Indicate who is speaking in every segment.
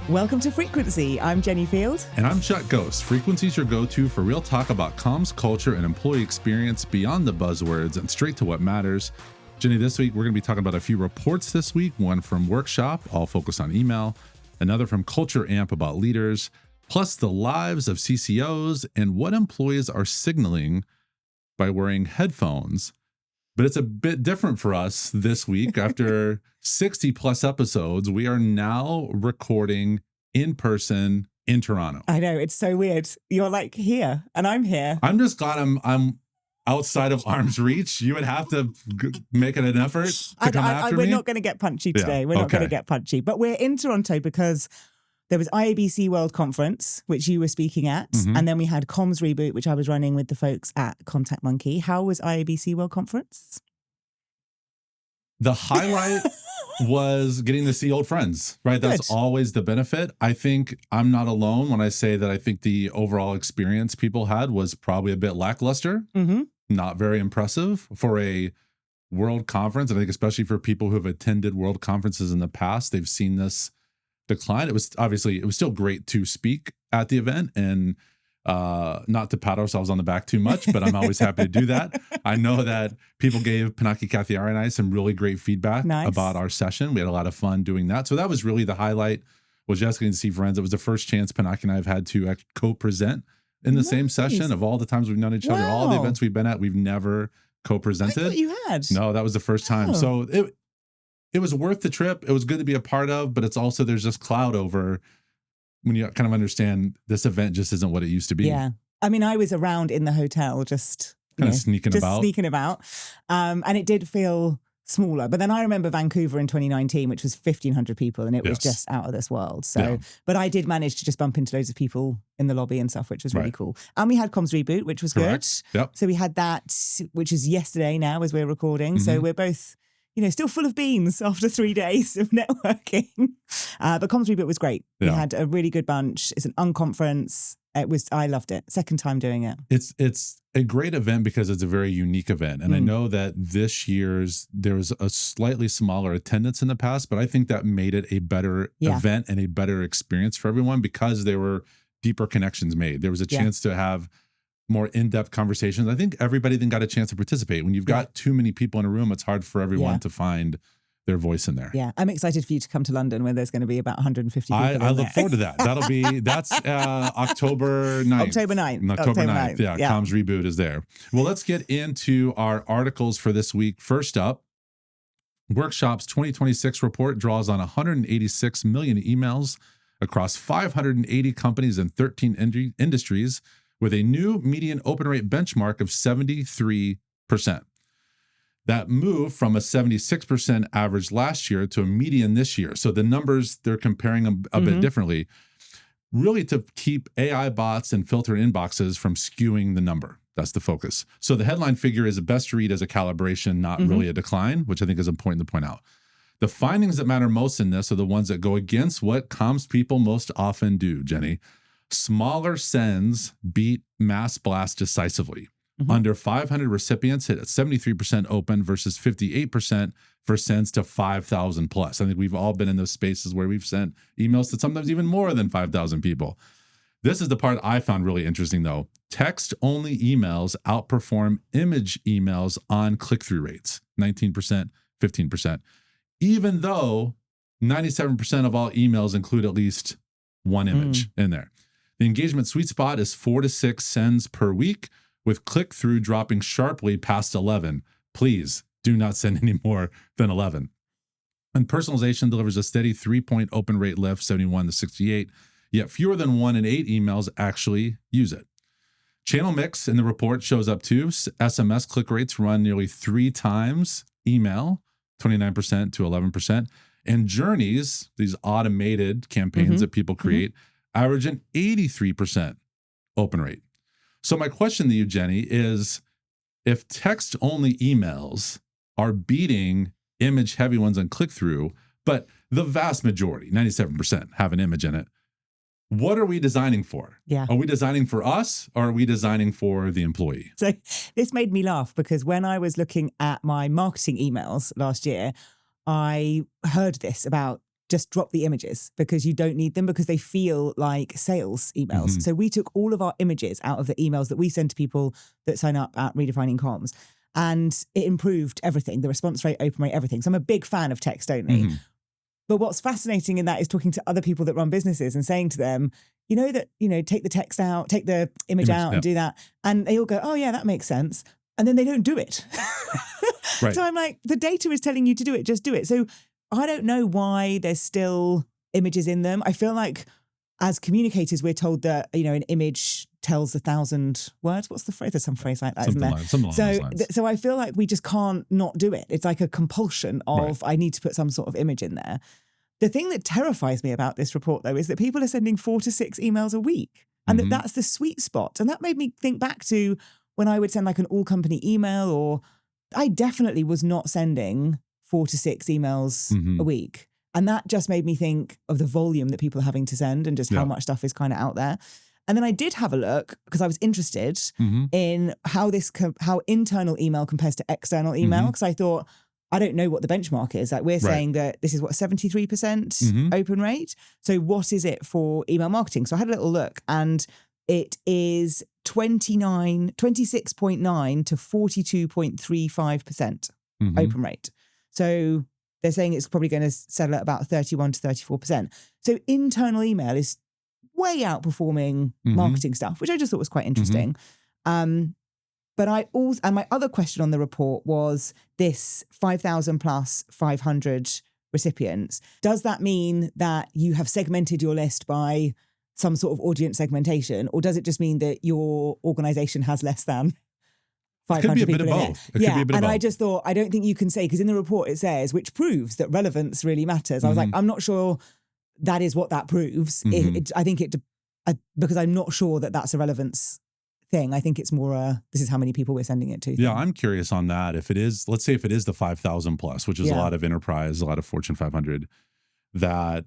Speaker 1: Welcome to Frequency. I'm Jenny Field.
Speaker 2: And I'm Chuck Ghost. Frequency's your go-to for real talk about comms, culture, and employee experience beyond the buzzwords and straight to what matters. Jenny, this week we're going to be talking about a few reports this week. One from Workshop, all focused on email. Another from Culture Amp about leaders. Plus the lives of CCOs and what employees are signaling by wearing headphones. But it's a bit different for us this week. After 60 plus episodes, we are now recording in person in Toronto.
Speaker 1: I know, it's so weird. You're like here and I'm here.
Speaker 2: I'm just glad I'm outside of arm's reach. You would have to make it an effort to come after me.
Speaker 1: We're not going to get punchy today.
Speaker 2: Yeah,
Speaker 1: we're not going to get punchy. But we're in Toronto because there was IABC World Conference, which you were speaking at.
Speaker 2: Mm-hmm.
Speaker 1: And then we had Comms Reboot, which I was running with the folks at Contact Monkey. How was IABC World Conference?
Speaker 2: The highlight was getting to see old friends, right? That's always the benefit. I think I'm not alone when I say that I think the overall experience people had was probably a bit lackluster, not very impressive for a world conference. And I think especially for people who have attended world conferences in the past, they've seen this decline. It was still great to speak at the event and not to pat ourselves on the back too much, but I'm always happy to do that. I know that people gave Pinaki Kathiari and I some really great feedback about our session. We had a lot of fun doing that. So that was really the highlight, was just getting to see friends. It was the first chance Pinaki and I have had to co-present in the same session. Of all the times we've known each other, all the events we've been at, we've never co-presented.
Speaker 1: I thought you had.
Speaker 2: No, that was the first time. So it was worth the trip. It was good to be a part of, but it's also, there's this cloud over when you kind of understand this event just isn't what it used to be.
Speaker 1: Yeah. I mean, I was around in the hotel just
Speaker 2: sneaking about.
Speaker 1: And it did feel smaller. But then I remember Vancouver in 2019, which was 1,500 people, and it was just out of this world. So, but I did manage to just bump into loads of people in the lobby and stuff, which was really cool. And we had Comms Reboot, which was good.
Speaker 2: Yep.
Speaker 1: So we had that, which is yesterday now as we're recording. So we're both, still full of beans after 3 days of networking. But Comms Reboot was great. We had a really good bunch. It's an unconference. I loved it. Second time doing it.
Speaker 2: It's a great event because it's a very unique event. And I know that this year's, there was a slightly smaller attendance in the past, but I think that made it a better event and a better experience for everyone because there were deeper connections made. There was a chance to have more in-depth conversations. I think everybody then got a chance to participate. When you've got too many people in a room, it's hard for everyone to find their voice in there. Yeah, I'm excited for you to come to London where there's going to be about 150 people. I look forward to that. That's October 9th. October 9th. Yeah, Comms Reboot is there. Well, let's get into our articles for this week. First up, Workshop's 2026 report draws on 186 million emails across 580 companies and 13 industries, with a new median open rate benchmark of 73%. That moved from a 76% average last year to a median this year. So the numbers, they're comparing them a bit differently, really to keep AI bots and filter inboxes from skewing the number. That's the focus. So the headline figure is best to read as a calibration, not really a decline, which I think is important to point out. The findings that matter most in this are the ones that go against what comms people most often do, Jenny. Smaller sends beat mass blast decisively. Under 500 recipients hit at 73% open versus 58% for sends to 5,000 plus. I think we've all been in those spaces where we've sent emails to sometimes even more than 5,000 people. This is the part I found really interesting, though. Text-only emails outperform image emails on click-through rates, 19%, 15%, even though 97% of all emails include at least one image in there. The engagement sweet spot is 4 to 6 sends per week, with click-through dropping sharply past 11. Please do not send any more than 11. And personalization delivers a steady 3-point open rate lift, 71 to 68, yet fewer than 1 in 8 emails actually use it. Channel mix in the report shows up too. SMS click rates run nearly 3 times email, 29% to 11%. And journeys, these automated campaigns that people create, average an 83% open rate. So my question to you, Jenny, is if text-only emails are beating image-heavy ones on click-through, but the vast majority, 97%, have an image in it, what are we designing for? Yeah. Are we designing for us or are we designing for the employee?
Speaker 1: So this made me laugh because when I was looking at my marketing emails last year, I heard this about just drop the images because you don't need them because they feel like sales emails. So we took all of our images out of the emails that we send to people that sign up at Redefining Comms, and it improved everything, the response rate, open rate, everything. So I'm a big fan of text only. But what's fascinating in that is talking to other people that run businesses and saying to them, take the text out, take the image out and do that. And they all go, oh yeah, that makes sense. And then they don't do it.
Speaker 2: Right.
Speaker 1: So I'm like, the data is telling you to do it, just do it. So I don't know why there's still images in them. I feel like as communicators, we're told that, an image tells 1,000 words. What's the phrase? There's some phrase like that, isn't there?
Speaker 2: Something along those lines.
Speaker 1: So I feel like we just can't not do it. It's like a compulsion of, I need to put some sort of image in there. The thing that terrifies me about this report, though, is that people are sending 4 to 6 emails a week, and that's the sweet spot. And that made me think back to when I would send like an all-company email, or I definitely was not sending 4 to 6 emails a week. And that just made me think of the volume that people are having to send and just how much stuff is kind of out there. And then I did have a look because I was interested in how internal email compares to external email, because I thought, I don't know what the benchmark is. Like we're saying that this is 73% open rate. So what is it for email marketing? So I had a little look, and it is 26.9 to 42.35% open rate. So they're saying it's probably going to settle at about 31 to 34%. So internal email is way outperforming marketing stuff, which I just thought was quite interesting. But my other question on the report was this 5,000 plus 500 recipients. Does that mean that you have segmented your list by some sort of audience segmentation, or does it just mean that your organization has less than 500 people in it? It could be a bit of both. It could be a bit of both. I just thought, I don't think you can say, because in the report it says, which proves that relevance really matters. I was like, I'm not sure that is what that proves. I think because I'm not sure that that's a relevance thing. I think it's more this is how many people we're sending it to.
Speaker 2: Yeah, I'm curious on that. If it is, let's say if it is the 5,000 plus, which is a lot of enterprise, a lot of Fortune 500, that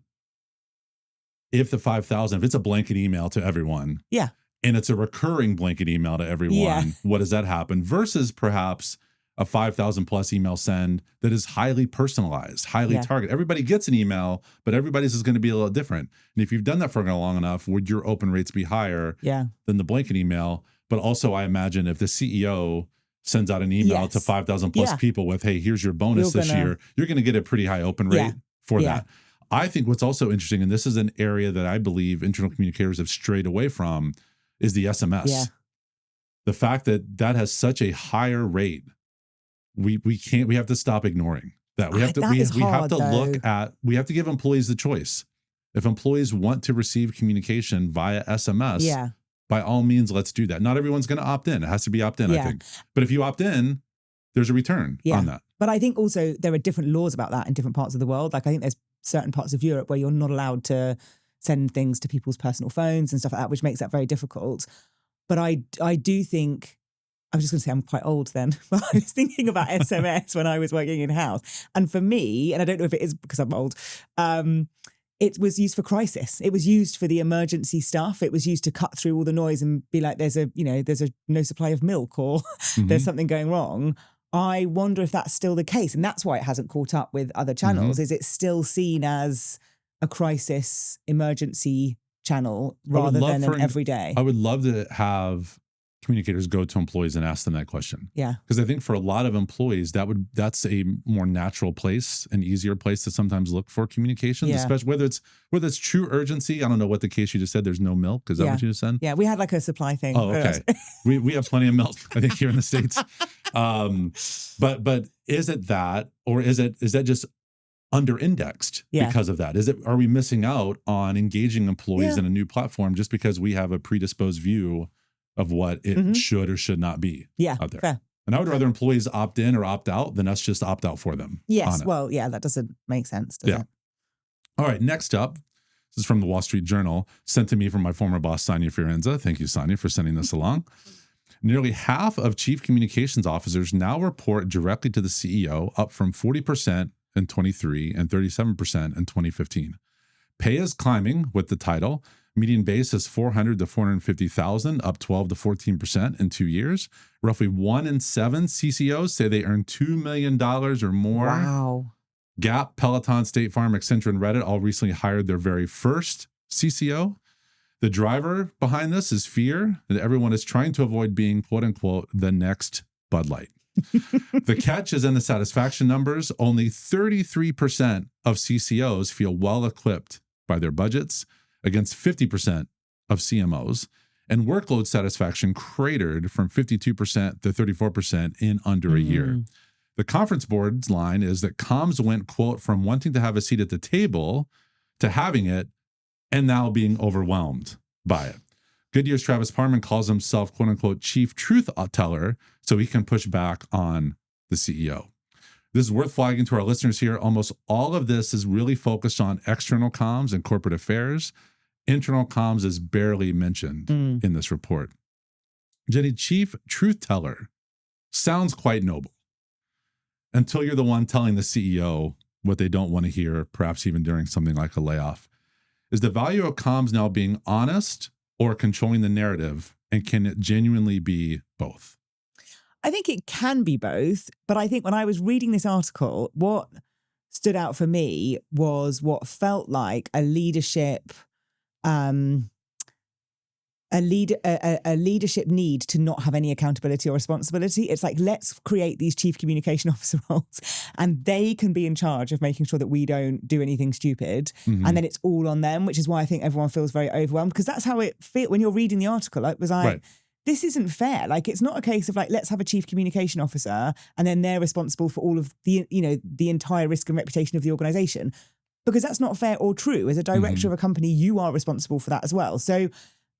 Speaker 2: if the 5,000, if it's a blanket email to everyone, and it's a recurring blanket email to everyone, what does that happen? Versus perhaps a 5,000 plus email send that is highly personalized, highly targeted. Everybody gets an email, but everybody's is going to be a little different. And if you've done that for long enough, would your open rates be higher than the blanket email? But also, I imagine if the CEO sends out an email to 5,000 plus people with, hey, here's your bonus this year, you're going to get a pretty high open rate for that. I think what's also interesting, and this is an area that I believe internal communicators have strayed away from, is the SMS. The fact that that has such a higher rate, we have to stop ignoring that. We have to we have to give employees the choice. If employees want to receive communication via SMS, by all means, let's do that. Not everyone's going to opt in. It has to be opt in, I think. But if you opt in, there's a return on that.
Speaker 1: But I think also there are different laws about that in different parts of the world. Like I think there's certain parts of Europe where you're not allowed to send things to people's personal phones and stuff like that, which makes that very difficult. But I do think, I was just going to say I'm quite old then, but I was thinking about SMS when I was working in-house. And for me, and I don't know if it is because I'm old, it was used for crisis. It was used for the emergency stuff. It was used to cut through all the noise and be like, there's a no supply of milk, or there's something going wrong. I wonder if that's still the case. And that's why it hasn't caught up with other channels. Is it still seen as a crisis emergency channel rather than an everyday?
Speaker 2: I would love to have communicators go to employees and ask them that question.
Speaker 1: Yeah.
Speaker 2: Because I think for a lot of employees, that's a more natural place, an easier place to sometimes look for communications, especially whether it's true urgency. I don't know what the case you just said. There's no milk. Is that what you just said?
Speaker 1: Yeah, we had like a supply thing.
Speaker 2: Oh, okay. we have plenty of milk, I think, here in the States. But is it that, or is that just under-indexed because of that? Are we missing out on engaging employees in a new platform just because we have a predisposed view of what it should or should not be out there?
Speaker 1: Fair.
Speaker 2: And I would rather employees opt in or opt out than us just opt out for them.
Speaker 1: Yes. Well, that doesn't make sense, does it?
Speaker 2: All right. Next up, this is from the Wall Street Journal, sent to me from my former boss, Sonia Fiorenza. Thank you, Sonia, for sending this along. Nearly half of chief communications officers now report directly to the CEO, up from 40% in 23 and 37% in 2015. Pay is climbing with the title. Median base is 400 to 450,000, up 12 to 14% in 2 years. Roughly 1 in 7 CCOs say they earn $2 million or more Gap, Peloton, State Farm, Accenture, and Reddit all recently hired their very first CCO. The driver behind this is fear that everyone is trying to avoid being, quote unquote, the next Bud Light. The catch is in the satisfaction numbers. Only 33% of CCOs feel well equipped by their budgets against 50% of CMOs. And workload satisfaction cratered from 52% to 34% in under a year. The conference board's line is that comms went, quote, from wanting to have a seat at the table to having it and now being overwhelmed by it. Goodyear's Travis Parman calls himself, quote unquote, chief truth teller, so he can push back on the CEO. This is worth flagging to our listeners here. Almost all of this is really focused on external comms and corporate affairs. Internal comms is barely mentioned in this report. Jenni, chief truth teller sounds quite noble until you're the one telling the CEO what they don't want to hear, perhaps even during something like a layoff. Is the value of comms now being honest or controlling the narrative? And can it genuinely be both?
Speaker 1: I think it can be both. But I think when I was reading this article, what stood out for me was what felt like a leadership, a leadership need to not have any accountability or responsibility. It's like, let's create these chief communication officer roles and they can be in charge of making sure that we don't do anything stupid. And then it's all on them, which is why I think everyone feels very overwhelmed, because that's how it feels when you're reading the article. It was like, this isn't fair. Like, it's not a case of like, let's have a chief communication officer and then they're responsible for all of the, the entire risk and reputation of the organization, because that's not fair or true. As a director of a company, you are responsible for that as well. So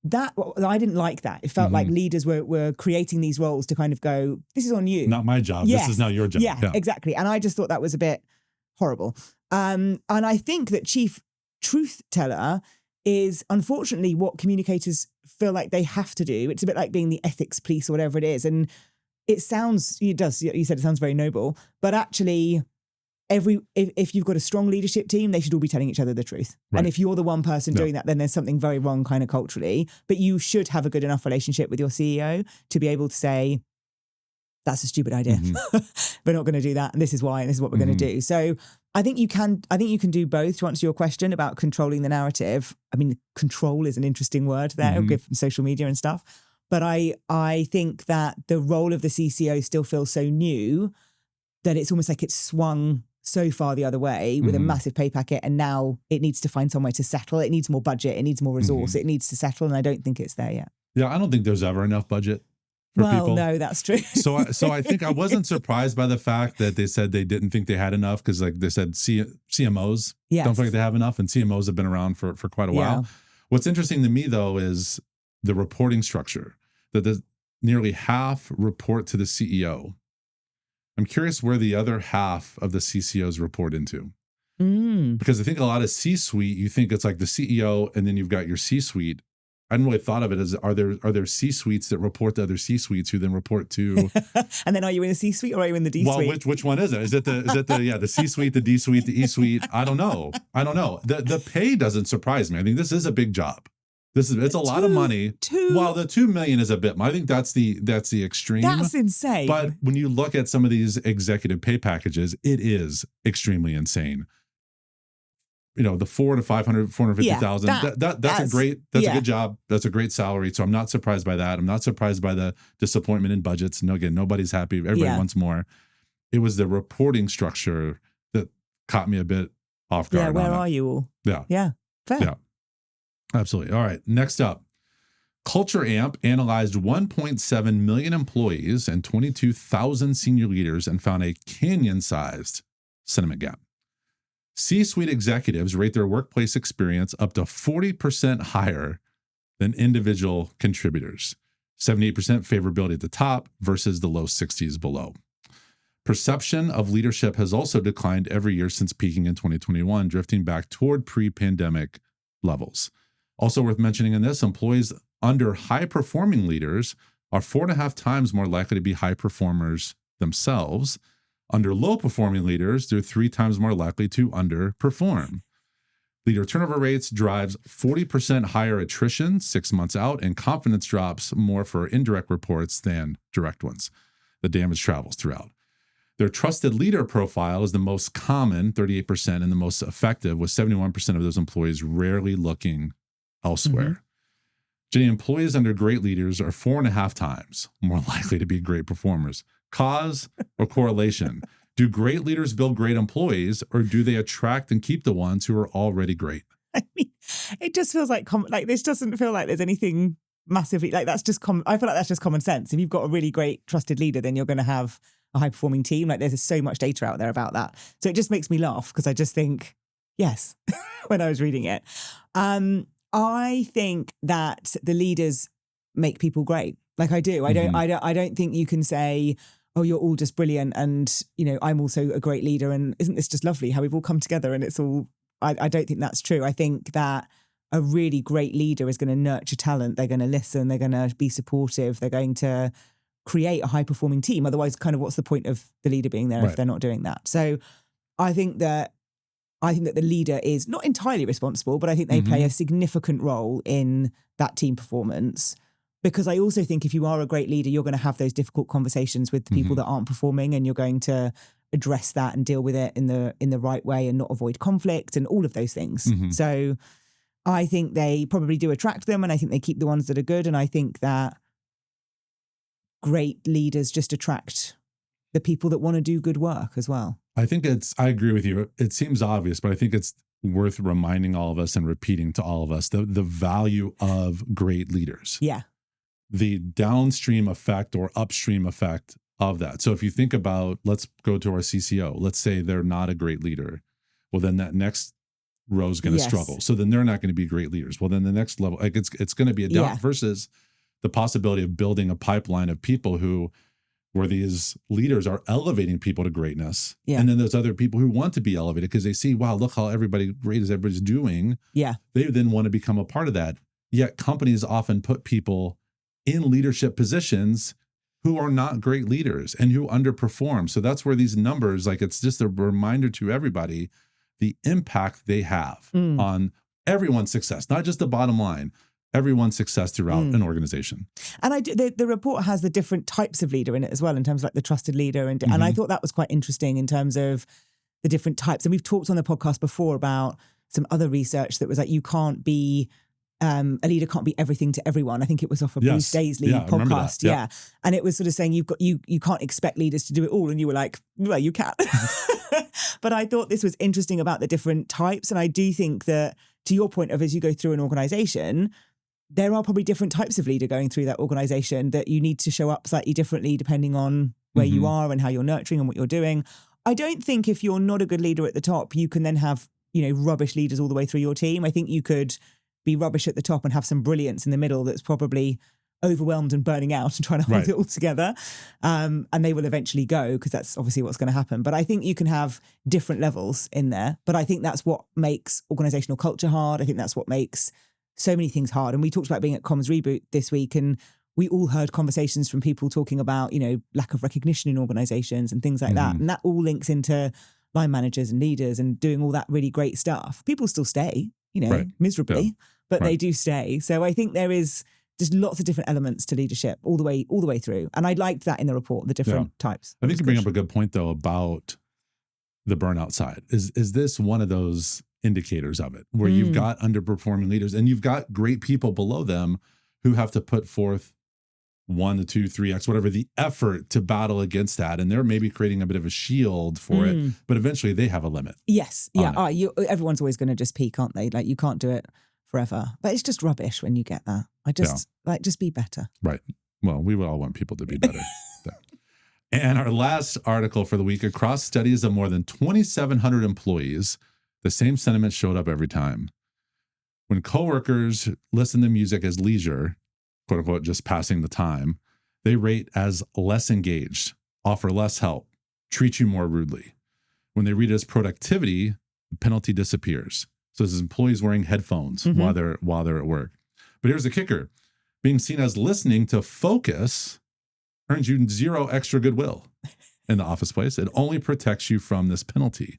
Speaker 1: that, I didn't like that. It felt like leaders were creating these roles to kind of go, this is on you.
Speaker 2: Not my job. Yes. This is not your job.
Speaker 1: Yeah, exactly. And I just thought that was a bit horrible. And I think that chief truth teller is unfortunately what communicators feel like they have to do. It's a bit like being the ethics police or whatever it is. And you said it sounds very noble, but actually if you've got a strong leadership team, they should all be telling each other the truth. Right. And if you're the one person doing that, then there's something very wrong kind of culturally. But you should have a good enough relationship with your CEO to be able to say, that's a stupid idea. We're not going to do that. And this is why, and this is what we're going to do. So I think you can do both. To answer your question about controlling the narrative, I mean, control is an interesting word there, given social media and stuff. But I think that the role of the CCO still feels so new that it's almost like it's swung so far the other way with a massive pay packet, and now it needs to find somewhere to settle. It needs more budget. It needs more resource. It needs to settle, and I don't think it's there yet.
Speaker 2: Yeah, I don't think there's ever enough budget for people.
Speaker 1: No, that's true.
Speaker 2: So I think I wasn't surprised by the fact that they said they didn't think they had enough, because like they said, CMOs don't think they have enough, and CMOs have been around for quite a while. What's interesting to me, though, is the reporting structure, that nearly half report to the CEO. I'm curious where the other half of the CCOs report into. Because I think a lot of C-suite, you think it's like the CEO and then you've got your C-suite. I hadn't really thought of it as, are there C-suites that report to other C-suites who then report to...
Speaker 1: And then are you in the C-suite or are you in the D-suite?
Speaker 2: Well, which one is it? Is it the C-suite, the D-suite, the E-suite? I don't know. The pay doesn't surprise me. I think this is a big job. It's a lot of money. Well, the $2 million is a bit. I think that's the extreme.
Speaker 1: That's insane.
Speaker 2: But when you look at some of these executive pay packages, it is extremely insane. The $400,000 to $500,000, that's a good job. That's a great salary. So I'm not surprised by that. I'm not surprised by the disappointment in budgets. No, again, nobody's happy. Everybody wants more. It was the reporting structure that caught me a bit off guard.
Speaker 1: Yeah, where are you all? Yeah. Fair.
Speaker 2: Yeah. Absolutely. All right. Next up, Culture Amp analyzed 1.7 million employees and 22,000 senior leaders and found a canyon-sized sentiment gap. C-suite executives rate their workplace experience up to 40% higher than individual contributors. 78% favorability at the top versus the low 60s below. Perception of leadership has also declined every year since peaking in 2021, drifting back toward pre-pandemic levels. Also worth mentioning in this, employees under high-performing leaders are 4.5 times more likely to be high performers themselves. Under low-performing leaders, they're 3 times more likely to underperform. Leader turnover rates drives 40% higher attrition 6 months out, and confidence drops more for indirect reports than direct ones. The damage travels throughout. Their trusted leader profile is the most common, 38%, and the most effective, with 71% of those employees rarely looking elsewhere. Jenni, employees under great leaders are 4.5 times more likely to be great performers. Cause or correlation? Do great leaders build great employees, or do they attract and keep the ones who are already great?
Speaker 1: I mean, it just feels like this doesn't feel like there's anything massively that's just I feel like that's just common sense. If you've got a really great trusted leader, then you're going to have a high performing team. Like there's so much data out there about that. So it just makes me laugh because I just think, yes, when I was reading it. I think that the leaders make people great. Like I do. I don't think you can say, oh, you're all just brilliant and, I'm also a great leader and isn't this just lovely how we've all come together and it's all, I don't think that's true. I think that a really great leader is going to nurture talent. They're going to listen. They're going to be supportive. They're going to create a high performing team. Otherwise, kind of what's the point of the leader being there if they're not doing that? So I think that the leader is not entirely responsible, but I think they play a significant role in that team performance. Because I also think if you are a great leader, you're going to have those difficult conversations with the people that aren't performing, and you're going to address that and deal with it in the right way and not avoid conflict and all of those things. So I think they probably do attract them, and I think they keep the ones that are good. And I think that great leaders just attract the people that want to do good work as well. I
Speaker 2: agree with you. It seems obvious, but I think it's worth reminding all of us and repeating to all of us the value of great leaders.
Speaker 1: Yeah.
Speaker 2: The downstream effect or upstream effect of that. So if you think about, let's go to our CCO, let's say they're not a great leader. Well, then that next row is going to struggle. So then they're not going to be great leaders. Well, then the next level, like it's going to be a down versus the possibility of building a pipeline of people where these leaders are elevating people to greatness. Yeah. And then there's other people who want to be elevated because they see, wow, look how great as everybody's doing.
Speaker 1: Yeah.
Speaker 2: They then want to become a part of that. Yet companies often put people in leadership positions who are not great leaders and who underperform. So that's where these numbers, like it's just a reminder to everybody, the impact they have on everyone's success, not just the bottom line, everyone's success throughout an organization.
Speaker 1: And the report has the different types of leader in it as well, in terms of like the trusted leader. And I thought that was quite interesting in terms of the different types. And we've talked on the podcast before about some other research that was like, you can't be, a leader can't be everything to everyone. I think it was off a Bruce Daisley podcast. Yeah. And it was sort of saying you can't expect leaders to do it all. And you were like, well, you can. But I thought this was interesting about the different types. And I do think that, to your point of as you go through an organization, there are probably different types of leader going through that organization that you need to show up slightly differently depending on where you are and how you're nurturing and what you're doing. I don't think if you're not a good leader at the top, you can then have, rubbish leaders all the way through your team. I think you could be rubbish at the top and have some brilliance in the middle that's probably overwhelmed and burning out and trying to hold it all together. And they will eventually go because that's obviously what's going to happen. But I think you can have different levels in there. But I think that's what makes organizational culture hard. I think that's what makes so many things hard. And we talked about being at Comms Reboot this week, and we all heard conversations from people talking about, lack of recognition in organizations and things like that. And that all links into line managers and leaders and doing all that really great stuff. People still stay, miserably, but they do stay. So I think there is just lots of different elements to leadership all the way through. And I liked that in the report, the different types.
Speaker 2: I think you bring up a good point though about the burnout side. Is this one of those indicators of it where you've got underperforming leaders and you've got great people below them who have to put forth 1 to 2, 3x, whatever the effort to battle against that. And they're maybe creating a bit of a shield for it, but eventually they have a limit.
Speaker 1: Yes. Yeah. Everyone's always going to just peak, aren't they? Like you can't do it forever, but it's just rubbish when you get that. Just be better.
Speaker 2: Right. Well, we would all want people to be better. And our last article for the week, across studies of more than 2,700 employees, the same sentiment showed up every time. When coworkers listen to music as leisure, quote unquote, just passing the time, they rate as less engaged, offer less help, treat you more rudely. When they read it as productivity, the penalty disappears. So this is employees wearing headphones while they're at work. But here's the kicker. Being seen as listening to focus earns you 0 extra goodwill in the office place. It only protects you from this penalty.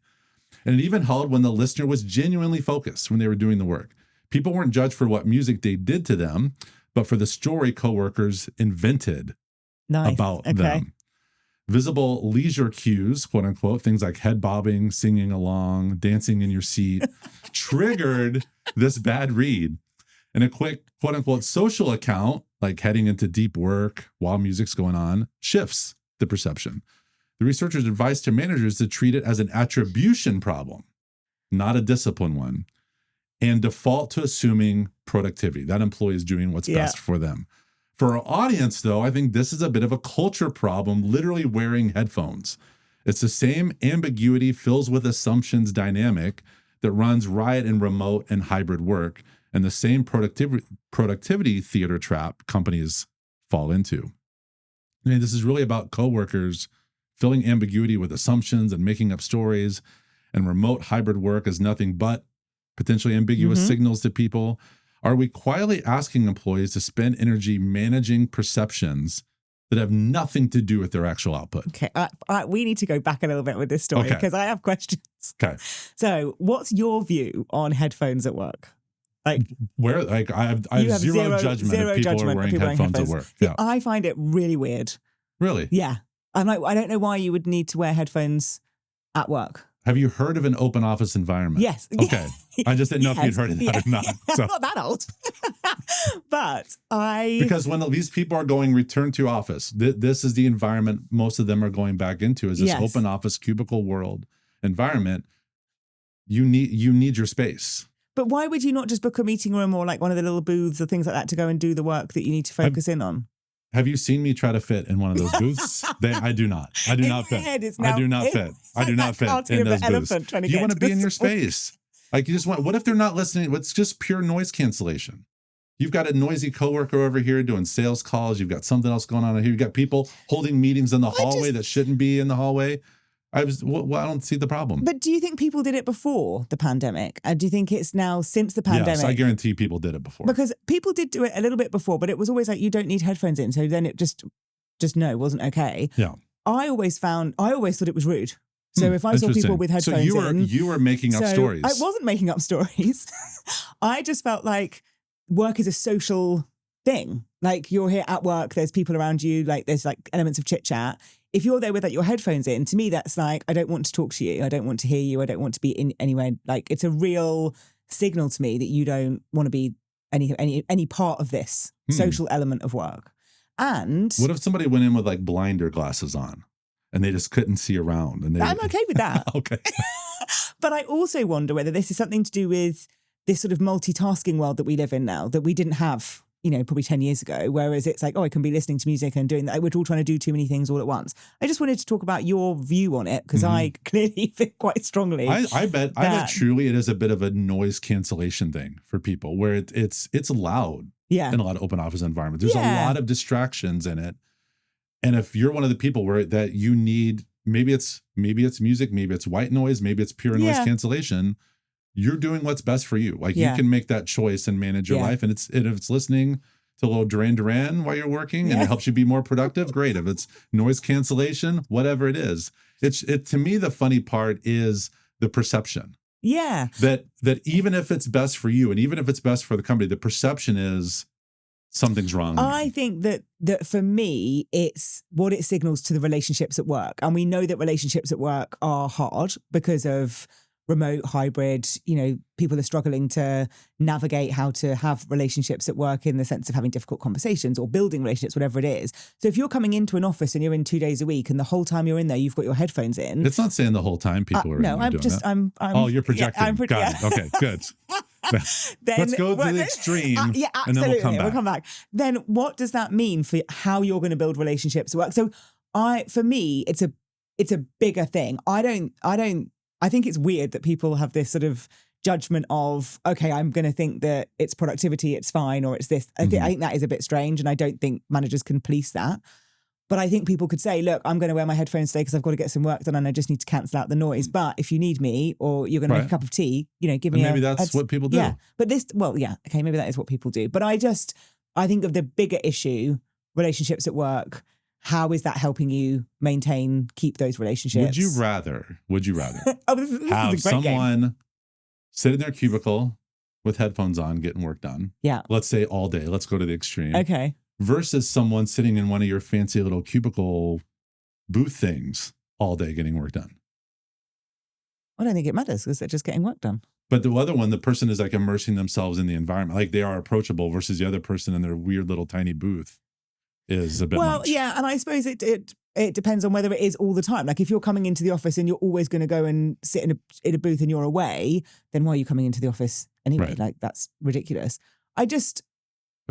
Speaker 2: And it even held when the listener was genuinely focused when they were doing the work. People weren't judged for what music they did to them, but for the story coworkers invented about them. Visible leisure cues, quote unquote, things like head bobbing, singing along, dancing in your seat, triggered this bad read. And a quick, quote unquote, social account, like heading into deep work while music's going on, shifts the perception. The researchers advised to managers to treat it as an attribution problem, not a discipline one, and default to assuming productivity. That employee is doing what's best for them. For our audience, though, I think this is a bit of a culture problem, literally wearing headphones. It's the same ambiguity fills with assumptions dynamic that runs riot in remote and hybrid work, and the same productivity theater trap companies fall into. I mean, this is really about coworkers filling ambiguity with assumptions and making up stories, and remote hybrid work is nothing but potentially ambiguous signals to people. Are we quietly asking employees to spend energy managing perceptions that have nothing to do with their actual output?
Speaker 1: Okay, we need to go back a little bit with this story because I have questions.
Speaker 2: Okay.
Speaker 1: So, what's your view on headphones at work? Like,
Speaker 2: where? Like, I have zero judgment of people are wearing headphones at work.
Speaker 1: See, I find it really weird.
Speaker 2: Really?
Speaker 1: Yeah. I'm like, I don't know why you would need to wear headphones at work.
Speaker 2: Have you heard of an open office environment?
Speaker 1: Yes.
Speaker 2: Okay. I just didn't know if you'd heard of that or not. So.
Speaker 1: I'm not that old. But
Speaker 2: Because when these people are going return to office, this is the environment most of them are going back into, is this open office cubicle world environment. You need your space.
Speaker 1: But why would you not just book a meeting room or like one of the little booths or things like that to go and do the work that you need to focus in on?
Speaker 2: Have you seen me try to fit in one of those booths? I do not. I do not fit. I do not fit. I do not fit in those booths. You want to be in your space. Like you just want, what if they're not listening? It's just pure noise cancellation. You've got a noisy coworker over here doing sales calls. You've got something else going on here. You've got people holding meetings in the hallway that shouldn't be in the hallway. I don't see the problem.
Speaker 1: But do you think people did it before the pandemic? And do you think it's now since the pandemic?
Speaker 2: Yes, I guarantee people did it before.
Speaker 1: Because people did do it a little bit before, but it was always like, you don't need headphones in. So then it just wasn't okay.
Speaker 2: Yeah.
Speaker 1: I always thought it was rude. So if I saw people with headphones
Speaker 2: you were making up stories.
Speaker 1: I wasn't making up stories. I just felt like work is a social thing. Like you're here at work, there's people around you, like there's like elements of chit chat. If you're there with like your headphones in, to me, that's like, I don't want to talk to you. I don't want to hear you. I don't want to be in anywhere. Like it's a real signal to me that you don't want to be any part of this social element of work. And
Speaker 2: what if somebody went in with like blinder glasses on and they just couldn't see around? And
Speaker 1: I'm okay with that.
Speaker 2: Okay.
Speaker 1: But I also wonder whether this is something to do with this sort of multitasking world that we live in now that we didn't have, probably 10 years ago, whereas it's like, I can be listening to music and doing that. We're all trying to do too many things all at once. I just wanted to talk about your view on it because I clearly feel quite strongly.
Speaker 2: I bet truly it is a bit of a noise cancellation thing for people where it's loud in a lot of open office environments. There's a lot of distractions in it. And if you're one of the people where that you need, maybe it's music, maybe it's white noise, maybe it's pure noise cancellation, you're doing what's best for you. Like you can make that choice and manage your life. And if it's listening to a little Duran Duran while you're working and it helps you be more productive, great. If it's noise cancellation, whatever it is, to me, the funny part is the perception.
Speaker 1: Yeah.
Speaker 2: That even if it's best for you and even if it's best for the company, the perception is something's wrong.
Speaker 1: I think that for me, it's what it signals to the relationships at work. And we know that relationships at work are hard because of remote, hybrid, people are struggling to navigate how to have relationships at work in the sense of having difficult conversations or building relationships, whatever it is. So if you're coming into an office and you're in 2 days a week and the whole time you're in there, you've got your headphones in.
Speaker 2: It's not saying the whole time people are
Speaker 1: no,
Speaker 2: in
Speaker 1: I'm
Speaker 2: doing
Speaker 1: just,
Speaker 2: that.
Speaker 1: I'm
Speaker 2: you're projecting.
Speaker 1: Yeah,
Speaker 2: Got it. Okay, good. Let's go to the extreme.
Speaker 1: Yeah, absolutely.
Speaker 2: And then we'll come back.
Speaker 1: Then what does that mean for how you're going to build relationships at work? So for me, it's a bigger thing. I think it's weird that people have this sort of judgment of, okay, I'm going to think that it's productivity, it's fine, or it's this. I think that is a bit strange, and I don't think managers can police that. But I think people could say, look, I'm going to wear my headphones today because I've got to get some work done and I just need to cancel out the noise. But if you need me or you're going to make a cup of tea, give me
Speaker 2: maybe that's what people do.
Speaker 1: Yeah. But okay, maybe that is what people do. But I think of the bigger issue, relationships at work. How is that helping you keep those relationships?
Speaker 2: Would you rather
Speaker 1: this
Speaker 2: have
Speaker 1: is a great
Speaker 2: someone
Speaker 1: game.
Speaker 2: sit in their cubicle with headphones on, getting work done?
Speaker 1: Yeah.
Speaker 2: Let's say all day. Let's go to the extreme.
Speaker 1: Okay.
Speaker 2: Versus someone sitting in one of your fancy little cubicle booth things all day getting work done?
Speaker 1: I don't think it matters because they're just getting work done.
Speaker 2: But the other one, the person is like immersing themselves in the environment. Like they are approachable versus the other person in their weird little tiny booth is a bit much.
Speaker 1: Yeah. And I suppose it depends on whether it is all the time. Like if you're coming into the office and you're always going to go and sit in a booth and you're away, then why are you coming into the office anyway?
Speaker 2: Right.
Speaker 1: Like that's ridiculous. I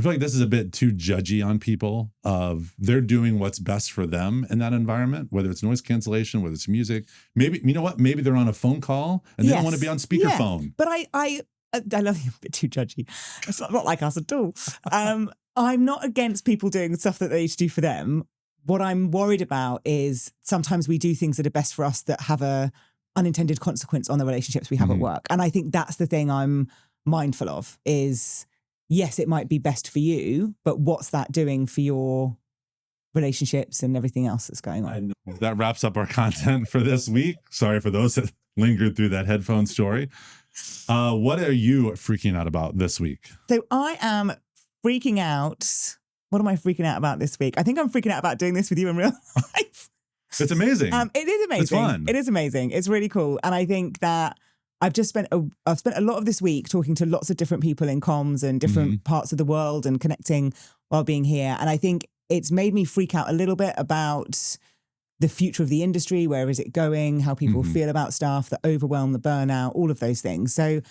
Speaker 2: feel like this is a bit too judgy on people of they're doing what's best for them in that environment, whether it's noise cancellation, whether it's music. Maybe, you know what? Maybe they're on a phone call and they don't want to be on speakerphone.
Speaker 1: Yeah. But I love you a bit too judgy. It's not like us at all. I'm not against people doing stuff that they need to do for them. What I'm worried about is sometimes we do things that are best for us that have a unintended consequence on the relationships we have at work. And I think that's the thing I'm mindful of is, yes, it might be best for you, but what's that doing for your relationships and everything else that's going on?
Speaker 2: I know. That wraps up our content for this week. Sorry for those that lingered through that headphone story. What are you freaking out about this week?
Speaker 1: So I am freaking out. What am I freaking out about this week? I think I'm freaking out about doing this with you in real life.
Speaker 2: It's amazing.
Speaker 1: It is amazing.
Speaker 2: It's fun.
Speaker 1: It is amazing. It's really cool. And I think that I've spent a lot of this week talking to lots of different people in comms and different parts of the world and connecting while being here. And I think it's made me freak out a little bit about the future of the industry. Where is it going? How people feel about staff, the overwhelm, the burnout, all of those things. So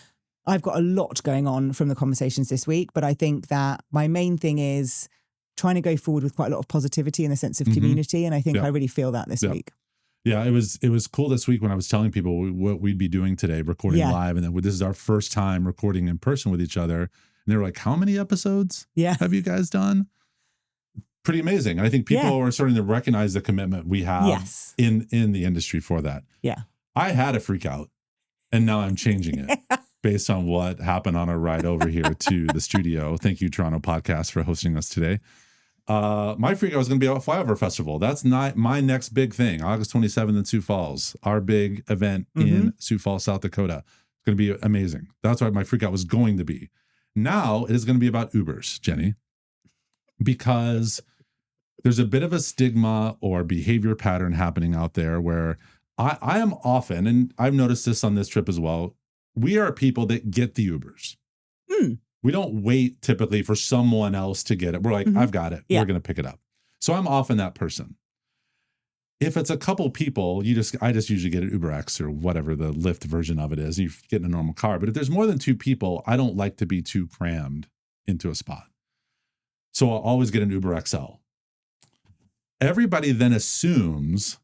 Speaker 1: I've got a lot going on from the conversations this week. But I think that my main thing is trying to go forward with quite a lot of positivity and a sense of community. And I think I really feel that this week.
Speaker 2: Yeah, it was cool this week when I was telling people what we'd be doing today, recording live, and that this is our first time recording in person with each other. And they were like, how many episodes have you guys done? Pretty amazing. And I think people are starting to recognize the commitment we have in the industry for that. Yeah. I had a freak out, and now I'm changing it based on what happened on our ride over here to the studio. Thank you, Toronto Podcast, for hosting us today. My freak out was going to be at Flyover Festival. That's not my next big thing. August 27th in Sioux Falls, our big event in Sioux Falls, South Dakota. It's going to be amazing. That's what my freak out was going to be. Now it is going to be about Ubers, Jenny, because there's a bit of a stigma or behavior pattern happening out there where I am often, and I've noticed this on this trip as well, we are people that get the Ubers. We don't wait typically for someone else to get it. We're like, I've got it. We're going to pick it up. So I'm often that person. If it's a couple people, I just usually get an Uber X or whatever the Lyft version of it is. You get in a normal car. But if there's more than two people, I don't like to be too crammed into a spot. So I'll always get an Uber XL. Everybody then assumes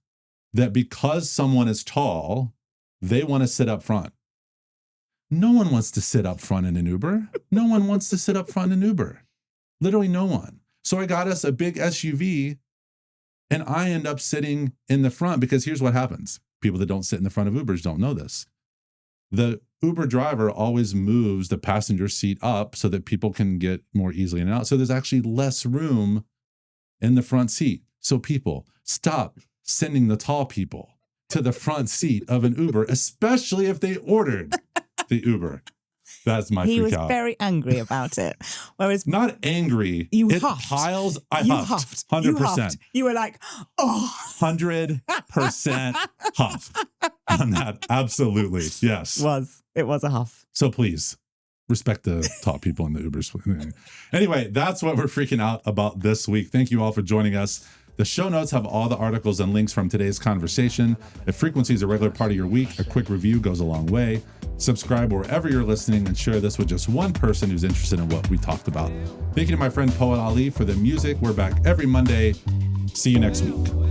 Speaker 2: that because someone is tall, they want to sit up front. No one wants to sit up front in an Uber. No one wants to sit up front in Uber. Literally no one. So I got us a big SUV and I end up sitting in the front because here's what happens. People that don't sit in the front of Ubers don't know this. The Uber driver always moves the passenger seat up so that people can get more easily in and out. So there's actually less room in the front seat. So people, stop sending the tall people to the front seat of an Uber, especially if they ordered the Uber. That's my freak out.
Speaker 1: He was very angry about it. Whereas
Speaker 2: not angry.
Speaker 1: You
Speaker 2: it
Speaker 1: huffed.
Speaker 2: Piles. I huffed. 100%.
Speaker 1: You huffed. You were like,
Speaker 2: 100% huff on that. Absolutely. Yes.
Speaker 1: It was a huff.
Speaker 2: So please respect the tall people in the Ubers. Anyway, that's what we're freaking out about this week. Thank you all for joining us. The show notes have all the articles and links from today's conversation. If frequency is a regular part of your week, a quick review goes a long way. Subscribe wherever you're listening and share this with just one person who's interested in what we talked about. Thank you to my friend Poet Ali for the music. We're back every Monday. See you next week.